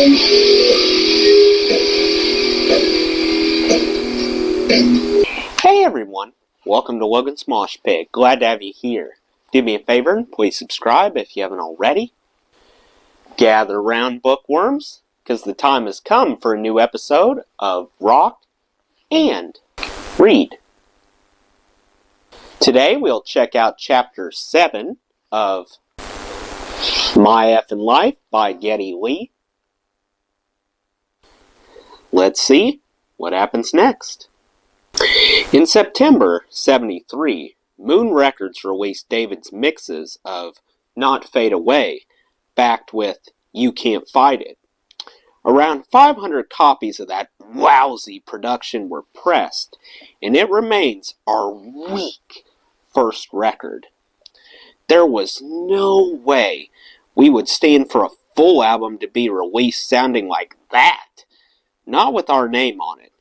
Hey everyone, welcome to Logan's Mosh Pit. Glad to have you here. Do me a favor and please subscribe if you haven't already. Gather round bookworms, because the time has come for a new episode of Rock and Read. Today we'll check out Chapter 7 of My Effin Life by Geddy Lee. Let's see what happens next. In September '73, Moon Records released David's mixes of Not Fade Away, backed with You Can't Fight It. Around 500 copies of that lousy production were pressed, and it remains our weak first record. There was no way we would stand for a full album to be released sounding like that, not with our name on it.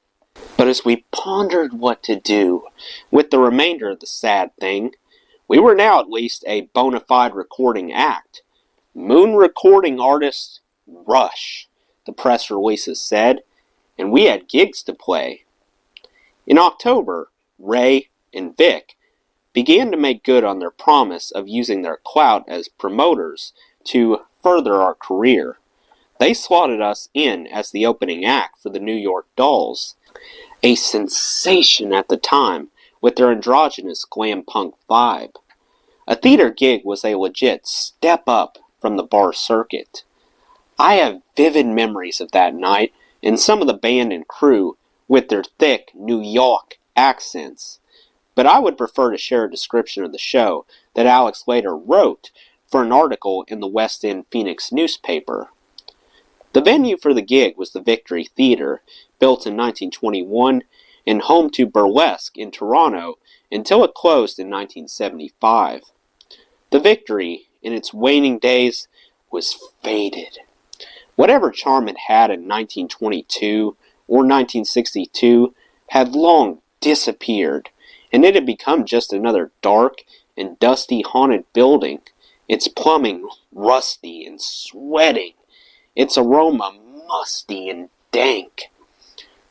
But as we pondered what to do with the remainder of the sad thing, we were now at least a bona fide recording act. Moon recording artist Rush, the press releases said, and we had gigs to play. In October, Ray and Vic began to make good on their promise of using their clout as promoters to further our career. They slotted us in as the opening act for the New York Dolls, a sensation at the time with their androgynous glam punk vibe. A theater gig was a legit step up from the bar circuit. I have vivid memories of that night and some of the band and crew with their thick New York accents, but I would prefer to share a description of the show that Alex later wrote for an article in the West End Phoenix newspaper. The venue for the gig was the Victory Theatre, built in 1921 and home to Burlesque in Toronto until it closed in 1975. The Victory, in its waning days, was faded. Whatever charm it had in 1922 or 1962 had long disappeared, and it had become just another dark and dusty haunted building, its plumbing rusty and sweating, its aroma musty and dank.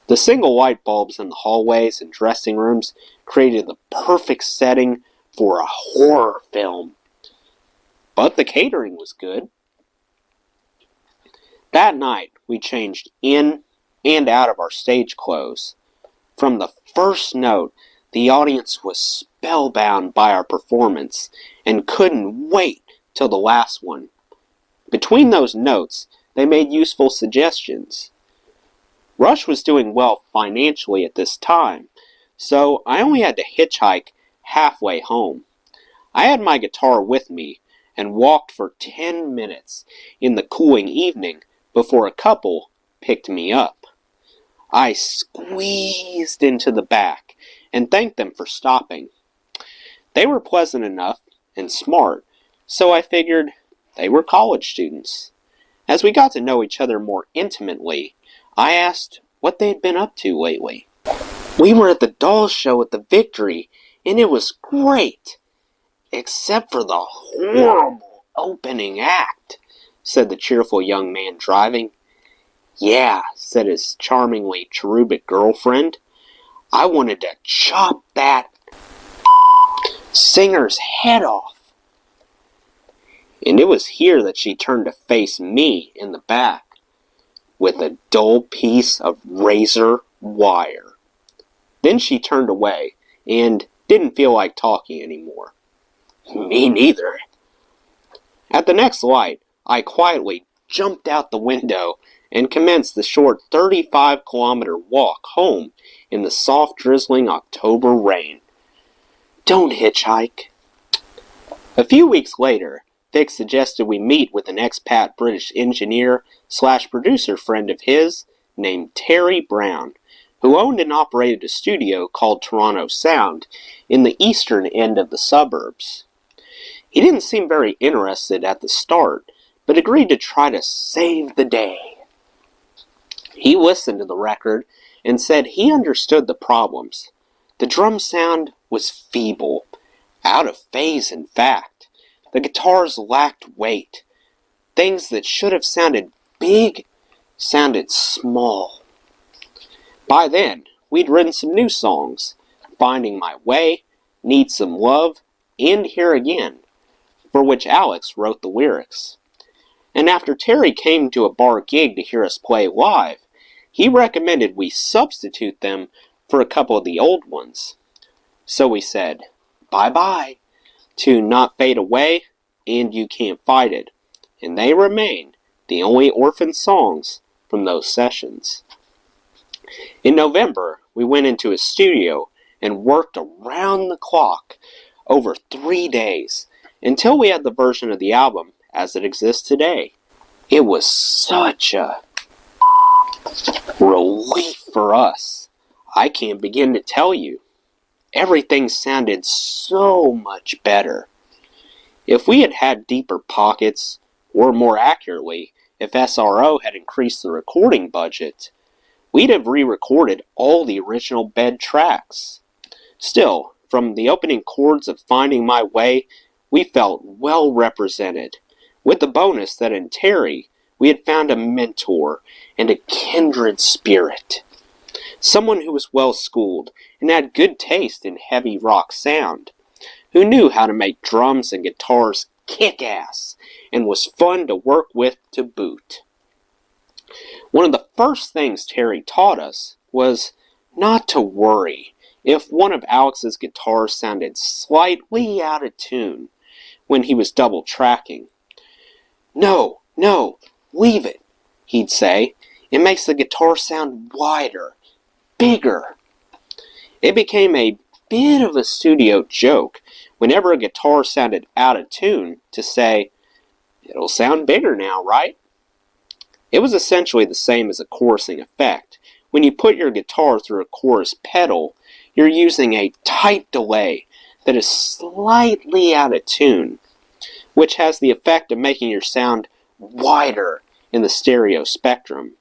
The single light bulbs in the hallways and dressing rooms created the perfect setting for a horror film. But the catering was good. That night, we changed in and out of our stage clothes. From the first note, the audience was spellbound by our performance and couldn't wait till the last one. Between those notes, they made useful suggestions. Rush was doing well financially at this time, so I only had to hitchhike halfway home. I had my guitar with me and walked for 10 minutes in the cooling evening before a couple picked me up. I squeezed into the back and thanked them for stopping. They were pleasant enough and smart, so I figured they were college students. As we got to know each other more intimately, I asked what they'd been up to lately. We were at the Dolls show at the Victory, and it was great, except for the horrible opening act, said the cheerful young man driving. Yeah, said his charmingly cherubic girlfriend. I wanted to chop that singer's head off. And it was here that she turned to face me in the back with a dull piece of razor wire. Then she turned away and didn't feel like talking anymore. Me neither. At the next light, I quietly jumped out the window and commenced the short 35-kilometer walk home in the soft, drizzling October rain. Don't hitchhike. A few weeks later, Vic suggested we meet with an expat British engineer/producer friend of his named Terry Brown, who owned and operated a studio called Toronto Sound in the eastern end of the suburbs. He didn't seem very interested at the start, but agreed to try to save the day. He listened to the record and said he understood the problems. The drum sound was feeble, out of phase in fact. The guitars lacked weight. Things that should have sounded big sounded small. By then, we'd written some new songs, Finding My Way, Need Some Love, and Here Again, for which Alex wrote the lyrics. And after Terry came to a bar gig to hear us play live, he recommended we substitute them for a couple of the old ones. So we said, bye-bye to Not Fade Away and You Can't Fight It, and they remain the only Orphan songs from those sessions. In November, we went into his studio and worked around the clock over 3 days until we had the version of the album as it exists today. It was such a relief for us. I can't begin to tell you. Everything sounded so much better. If we had had deeper pockets, or more accurately, if SRO had increased the recording budget, we'd have re-recorded all the original bed tracks. Still, from the opening chords of Finding My Way, we felt well represented, with the bonus that in Terry, we had found a mentor and a kindred spirit. Someone who was well-schooled and had good taste in heavy rock sound, who knew how to make drums and guitars kick ass and was fun to work with to boot. One of the first things Terry taught us was not to worry if one of Alex's guitars sounded slightly out of tune when he was double tracking. No, leave it, he'd say. It makes the guitar sound wider, bigger. It became a bit of a studio joke whenever a guitar sounded out of tune to say, it'll sound bigger now, right? It was essentially the same as a chorusing effect. When you put your guitar through a chorus pedal, you're using a tight delay that is slightly out of tune, which has the effect of making your sound wider in the stereo spectrum.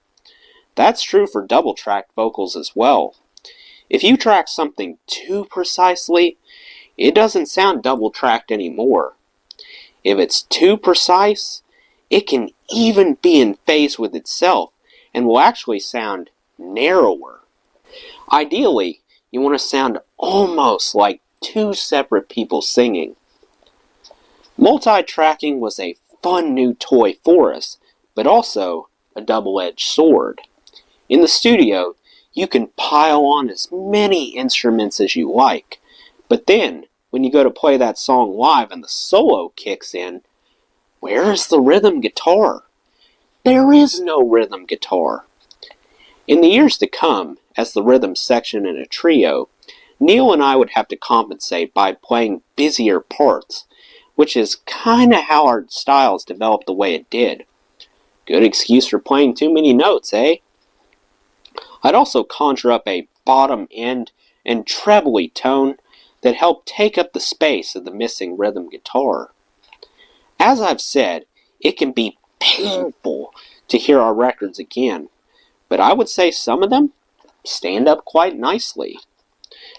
That's true for double-tracked vocals as well. If you track something too precisely, it doesn't sound double-tracked anymore. If it's too precise, it can even be in phase with itself and will actually sound narrower. Ideally, you want to sound almost like two separate people singing. Multi-tracking was a fun new toy for us, but also a double-edged sword. In the studio, you can pile on as many instruments as you like, but then, when you go to play that song live and the solo kicks in, where is the rhythm guitar? There is no rhythm guitar. In the years to come, as the rhythm section in a trio, Neil and I would have to compensate by playing busier parts, which is kinda how our styles developed the way it did. Good excuse for playing too many notes, eh? I'd also conjure up a bottom end and trebly tone that helped take up the space of the missing rhythm guitar. As I've said, it can be painful to hear our records again, but I would say some of them stand up quite nicely.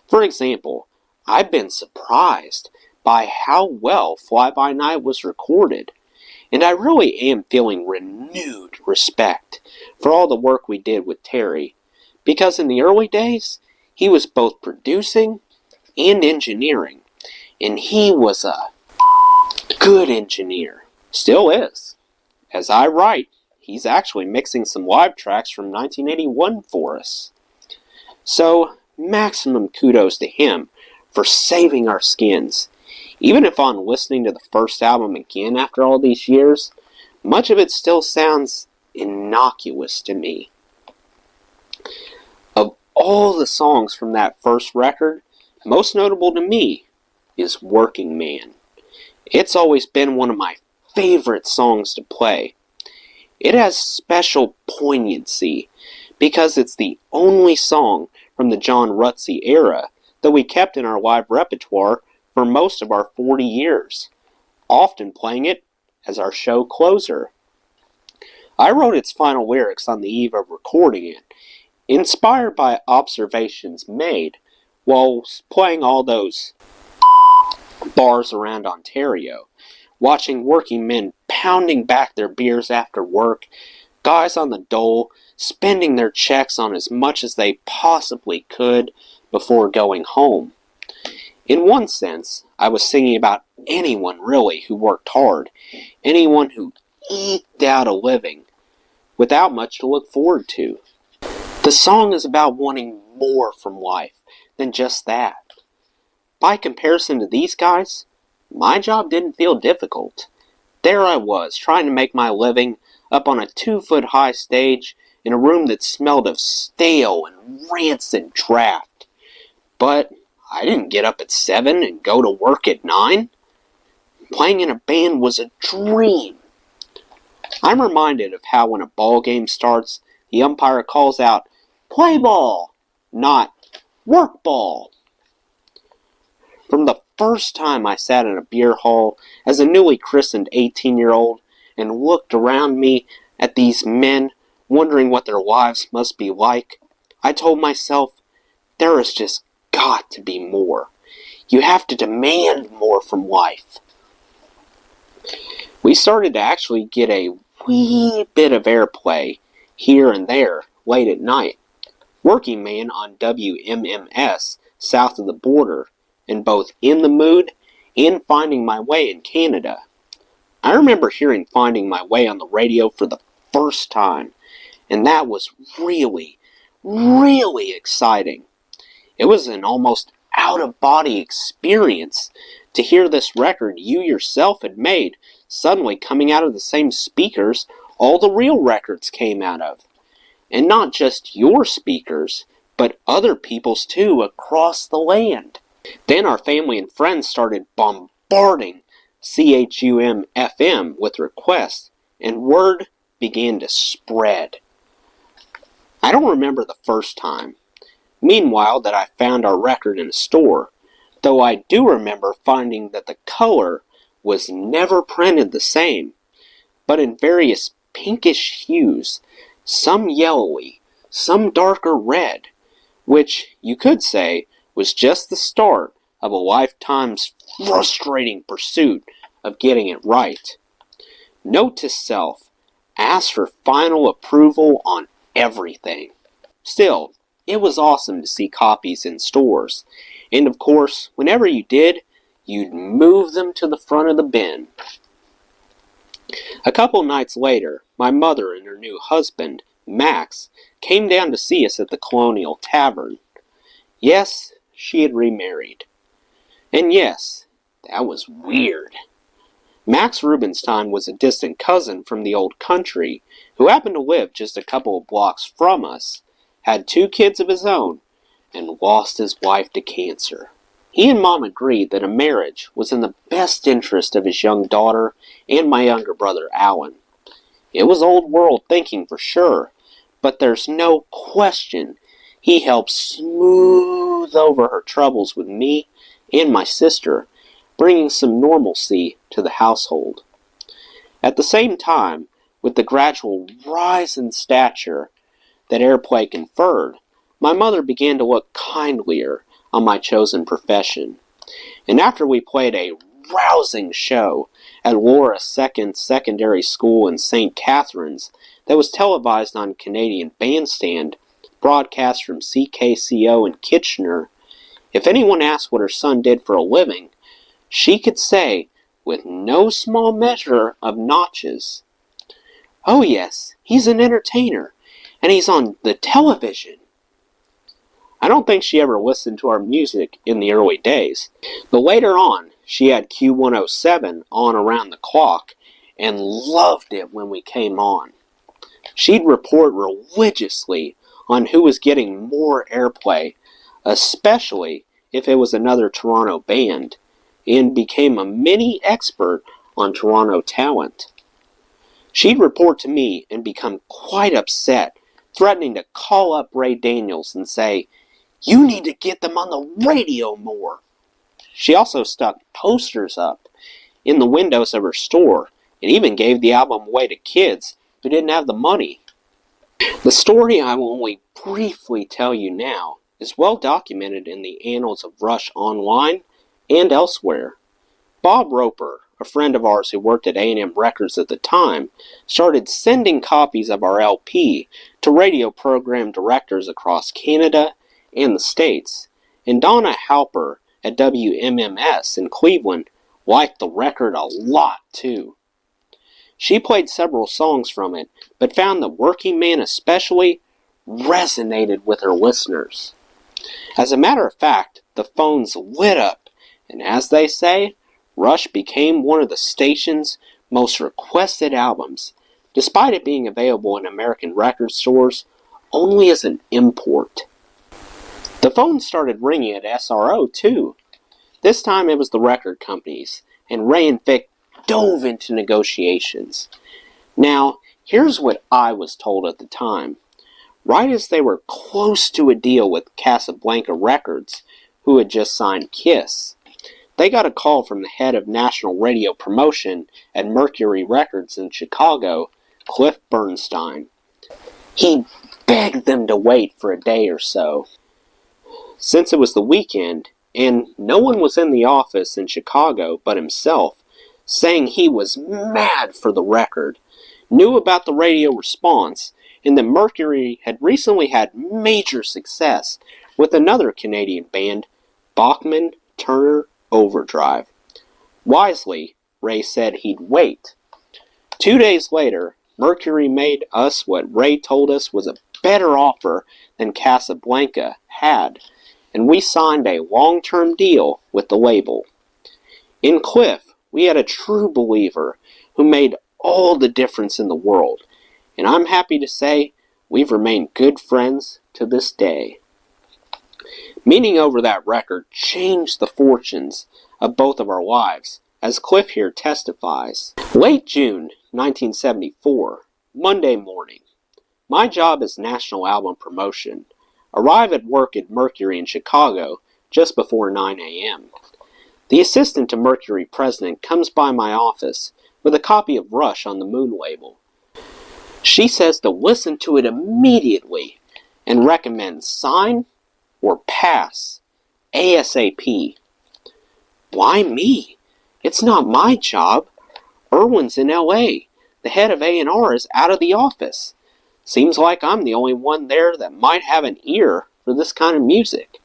For example, I've been surprised by how well Fly By Night was recorded, and I really am feeling renewed respect for all the work we did with Terry, because in the early days, he was both producing and engineering, and he was a good engineer. Still is. As I write, he's actually mixing some live tracks from 1981 for us. So, maximum kudos to him for saving our skins. Even if on listening to the first album again after all these years, much of it still sounds innocuous to me. Of all the songs from that first record, most notable to me is Working Man. It's always been one of my favorite songs to play. It has special poignancy because it's the only song from the John Rutsey era that we kept in our live repertoire for most of our 40 years, often playing it as our show closer. I wrote its final lyrics on the eve of recording it, inspired by observations made while playing all those bars around Ontario, watching working men pounding back their beers after work, Guys on the dole spending their checks on as much as they possibly could before going home. In one sense, I was singing about anyone really who worked hard, anyone who eked out a living without much to look forward to. The song is about wanting more from life than just that. By comparison to these guys, my job didn't feel difficult. There I was, trying to make my living up on a 2-foot-high stage in a room that smelled of stale and rancid draft. But I didn't get up at 7 and go to work at 9. Playing in a band was a dream. I'm reminded of how when a ball game starts, the umpire calls out, "Play ball," not "work ball." From the first time I sat in a beer hall as a newly christened 18-year-old and looked around me at these men, wondering what their lives must be like, I told myself, there has just got to be more. You have to demand more from life. We started to actually get a wee bit of airplay here and there late at night. Working Man on WMMS south of the border, and both In the Mood and Finding My Way in Canada. I remember hearing Finding My Way on the radio for the first time, and that was really, really exciting. It was an almost out-of-body experience to hear this record you yourself had made suddenly coming out of the same speakers all the real records came out of. And not just your speakers, but other people's too across the land. Then our family and friends started bombarding CHUM-FM with requests, and word began to spread. I don't remember the first time, meanwhile, that I found our record in a store, though I do remember finding that the color was never printed the same, but in various pinkish hues, some yellowy, some darker red, which, you could say, was just the start of a lifetime's frustrating pursuit of getting it right. Note to self, ask for final approval on everything. Still, it was awesome to see copies in stores, and of course, whenever you did, you'd move them to the front of the bin. A couple nights later, my mother and her new husband, Max, came down to see us at the Colonial Tavern. Yes, she had remarried. And yes, that was weird. Max Rubenstein was a distant cousin from the old country who happened to live just a couple of blocks from us, had 2 kids of his own, and lost his wife to cancer. He and Mom agreed that a marriage was in the best interest of his young daughter and my younger brother Alan. It was old world thinking for sure, but there's no question he helped smooth over her troubles with me and my sister, bringing some normalcy to the household. At the same time, with the gradual rise in stature that airplay conferred, my mother began to look kindlier on my chosen profession. And after we played a rousing show at Laura's second secondary school in St. Catharines that was televised on Canadian Bandstand, broadcast from CKCO in Kitchener, if anyone asked what her son did for a living, she could say, with no small measure of notches, "Oh yes, he's an entertainer, and he's on the television." I don't think she ever listened to our music in the early days, but later on, she had Q107 on around the clock, and loved it when we came on. She'd report religiously on who was getting more airplay, especially if it was another Toronto band, and became a mini expert on Toronto talent. She'd report to me and become quite upset, threatening to call up Ray Daniels and say, "You need to get them on the radio more." She also stuck posters up in the windows of her store and even gave the album away to kids who didn't have the money. The story I will only briefly tell you now is well documented in the annals of Rush Online and elsewhere. Bob Roper, a friend of ours who worked at A&M Records at the time, started sending copies of our LP to radio program directors across Canada and the States, and Donna Halper at WMMS in Cleveland liked the record a lot too. She played several songs from it, but found that Working Man especially resonated with her listeners. As a matter of fact, the phones lit up, and as they say, Rush became one of the station's most requested albums, despite it being available in American record stores only as an import. The phone started ringing at SRO too. This time it was the record companies, and Ray and Vic dove into negotiations. Now, here's what I was told at the time. Right as they were close to a deal with Casablanca Records, who had just signed Kiss, they got a call from the head of national radio promotion at Mercury Records in Chicago, Cliff Bernstein. He begged them to wait for a day or so. Since it was the weekend, and no one was in the office in Chicago but himself, saying he was mad for the record, knew about the radio response, and that Mercury had recently had major success with another Canadian band, Bachman Turner Overdrive. Wisely, Ray said he'd wait. 2 days later, Mercury made us what Ray told us was a better offer than Casablanca had, and we signed a long-term deal with the label. In Cliff, we had a true believer who made all the difference in the world, and I'm happy to say we've remained good friends to this day. Meeting over that record changed the fortunes of both of our lives, as Cliff here testifies. Late June 1974, Monday morning. My job is national album promotion. Arrive at work at Mercury in Chicago just before 9 a.m. The assistant to Mercury president comes by my office with a copy of Rush on the Moon label. She says to listen to it immediately and recommends sign or pass ASAP. Why me? It's not my job. Irwin's in L.A. The head of A&R is out of the office. Seems like I'm the only one there that might have an ear for this kind of music.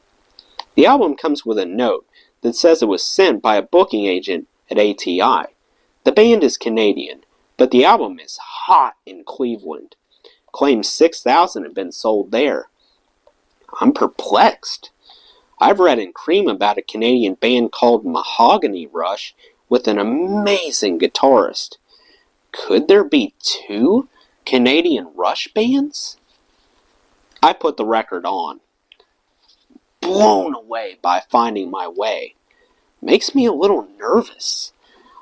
The album comes with a note that says it was sent by a booking agent at ATI. The band is Canadian, but the album is hot in Cleveland. Claims 6,000 have been sold there. I'm perplexed. I've read in Cream about a Canadian band called Mahogany Rush with an amazing guitarist. Could there be two Canadian Rush bands? I put the record on. Blown away by Finding My Way. Makes me a little nervous.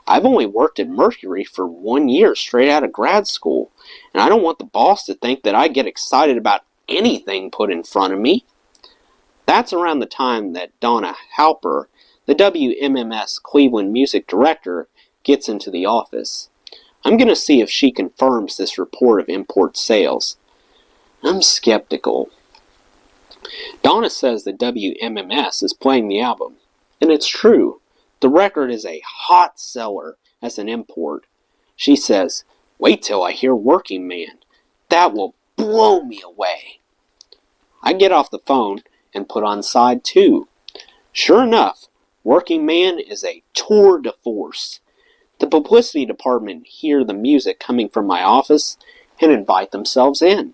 I've only worked at Mercury for 1 year straight out of grad school, and I don't want the boss to think that I get excited about anything put in front of me. That's around the time that Donna Halper, the WMMS Cleveland music director, gets into the office. I'm going to see if she confirms this report of import sales. I'm skeptical. Donna says that WMMS is playing the album, and it's true. The record is a hot seller as an import. She says, wait till I hear Working Man. That will blow me away. I get off the phone and put on side 2. Sure enough, Working Man is a tour de force. The publicity department hear the music coming from my office and invite themselves in.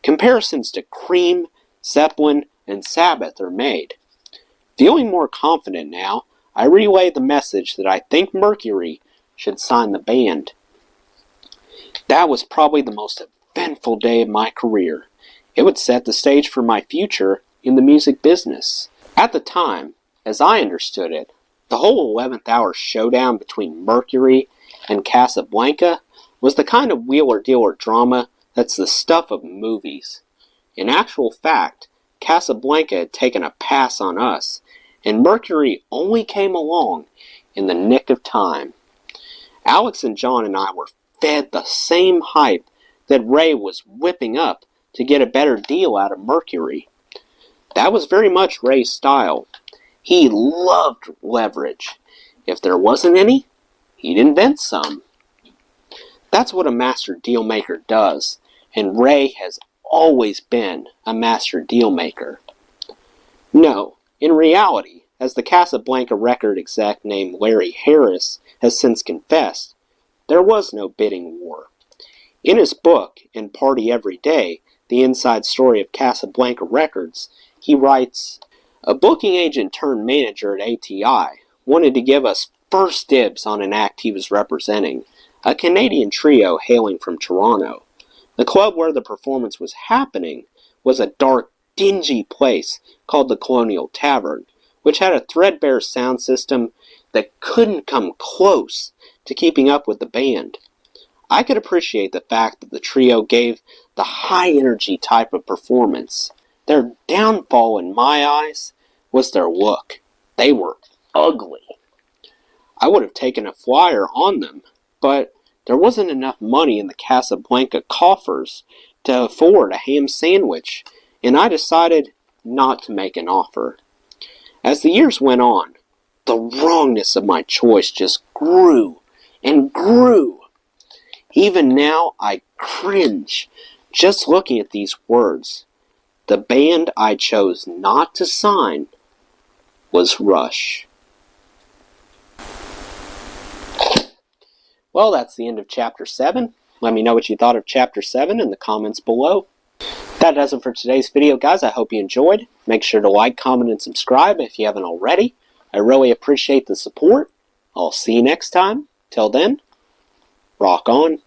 Comparisons to Cream, Zeppelin, and Sabbath are made. Feeling more confident now, I relay the message that I think Mercury should sign the band. That was probably the most eventful day of my career. It would set the stage for my future in the music business. At the time, as I understood it, the whole 11th hour showdown between Mercury and Casablanca was the kind of wheeler-dealer drama that's the stuff of movies. In actual fact, Casablanca had taken a pass on us, and Mercury only came along in the nick of time. Alex and John and I were fed the same hype that Ray was whipping up to get a better deal out of Mercury. That was very much Ray's style. He loved leverage. If there wasn't any, he'd invent some. That's what a master deal maker does, and Ray has always been a master deal maker. No, in reality, as the Casablanca record exec named Larry Harris has since confessed, there was no bidding war. In his book, In Party Every Day, The Inside Story of Casablanca Records, he writes, "A booking agent turned manager at ATI wanted to give us first dibs on an act he was representing, a Canadian trio hailing from Toronto. The club where the performance was happening was a dark, dingy place called the Colonial Tavern, which had a threadbare sound system that couldn't come close to keeping up with the band. I could appreciate the fact that the trio gave the high-energy type of performance. Their downfall, in my eyes, was their look. They were ugly. I would have taken a flyer on them, but there wasn't enough money in the Casablanca coffers to afford a ham sandwich, and I decided not to make an offer. As the years went on, the wrongness of my choice just grew and grew. Even now, I cringe just looking at these words. The band I chose not to sign was Rush." Well, that's the end of Chapter 7. Let me know what you thought of Chapter 7 in the comments below. That does it for today's video, guys. I hope you enjoyed. Make sure to like, comment, and subscribe if you haven't already. I really appreciate the support. I'll see you next time. Till then, rock on.